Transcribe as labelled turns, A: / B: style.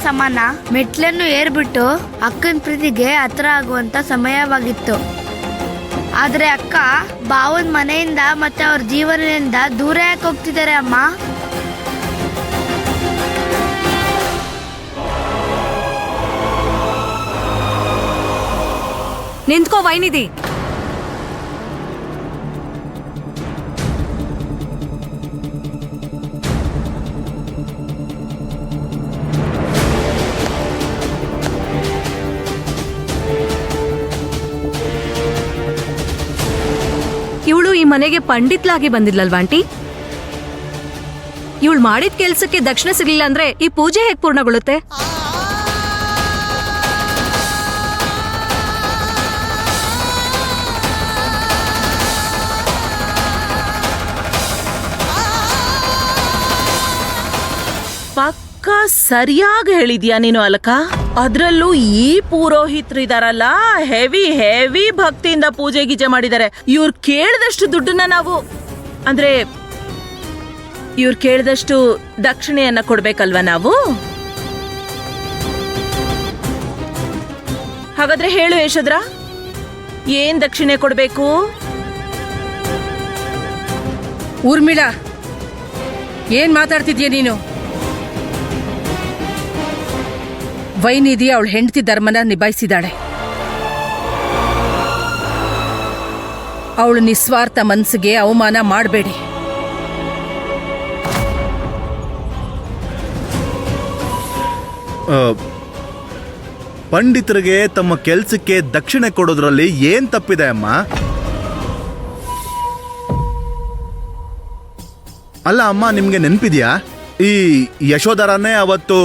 A: ಸಮಾನ ಮೆಟ್ಲನ್ನು ಏರ್ಬಿಟ್ಟು ಅಕ್ಕನ ಪ್ರೀತಿಗೆ ಹತ್ರ ಆಗುವಂತ ಸಮಯವಾಗಿತ್ತು. ಆದ್ರೆ ಅಕ್ಕ ಬಾವನ್ ಮನೆಯಿಂದ ಮತ್ತೆ ಅವ್ರ ಜೀವನದಿಂದ ದೂರ ಯಾಕೆ ಹೋಗ್ತಿದ್ದಾರೆ ಅಮ್ಮ?
B: ನಿಂತ್ಕೋ ವೈನಿಧಿ. ಇವಳು ಈ ಮನೆಗೆ ಪಂಡಿತ್ಲಾಗಿ ಬಂದಿದ್ಲಲ್ವಾ ಆಂಟಿ? ಇವಳು ಮಾಡಿದ ಕೆಲ್ಸಕ್ಕೆ ದಕ್ಷಿಣ ಸಿಗ್ಲಿಲ್ಲ ಅಂದ್ರೆ ಈ ಪೂಜೆ ಹೇಗ್ ಪೂರ್ಣಗೊಳ್ಳುತ್ತೆ?
C: ಪಕ್ಕ ಸರಿಯಾಗಿ ಹೇಳಿದ್ಯಾ ನೀನು ಅಲಕ. ಅದ್ರಲ್ಲೂ ಈ ಪುರೋಹಿತರು ಇದಾರಲ್ಲ, ಹೆವಿ ಭಕ್ತಿಯಿಂದ ಪೂಜೆ ಗೀಜೆ ಮಾಡಿದ್ದಾರೆ. ಇವ್ರು ಕೇಳಿದಷ್ಟು ದುಡ್ಡನ್ನ ನಾವು ಅಂದ್ರೆ ಇವ್ರು ಕೇಳಿದಷ್ಟು ದಕ್ಷಿಣೆಯನ್ನ ಕೊಡ್ಬೇಕಲ್ವಾ ನಾವು? ಹಾಗಾದ್ರೆ ಹೇಳು ಯಶೋದ್ರ, ಏನ್ ದಕ್ಷಿಣೆ ಕೊಡ್ಬೇಕು?
D: ಊರ್ಮಿಳಾ, ಏನ್ ಮಾತಾಡ್ತಿದ್ಯಾ ನೀನು? ವೈನಿಧಿ ಅವಳ ಹೆಂಡತಿ ಧರ್ಮನ ನಿಭಾಯಿಸಿದಾಳೆ. ಅವಳು ನಿಸ್ವಾರ್ಥ ಮನಸ್ಸಿಗೆ ಅವಮಾನ ಮಾಡಬೇಡಿ.
E: ಪಂಡಿತರಿಗೆ ತಮ್ಮ ಕೆಲ್ಸಕ್ಕೆ ದಕ್ಷಿಣೆ ಕೊಡೋದ್ರಲ್ಲಿ ಏನ್ ತಪ್ಪಿದೆ ಅಮ್ಮ? ಅಲ್ಲ ಅಮ್ಮ, ನಿಮ್ಗೆ ನೆನ್ಪಿದ್ಯಾ ಈ ಯಶೋಧರನೇ ಅವತ್ತು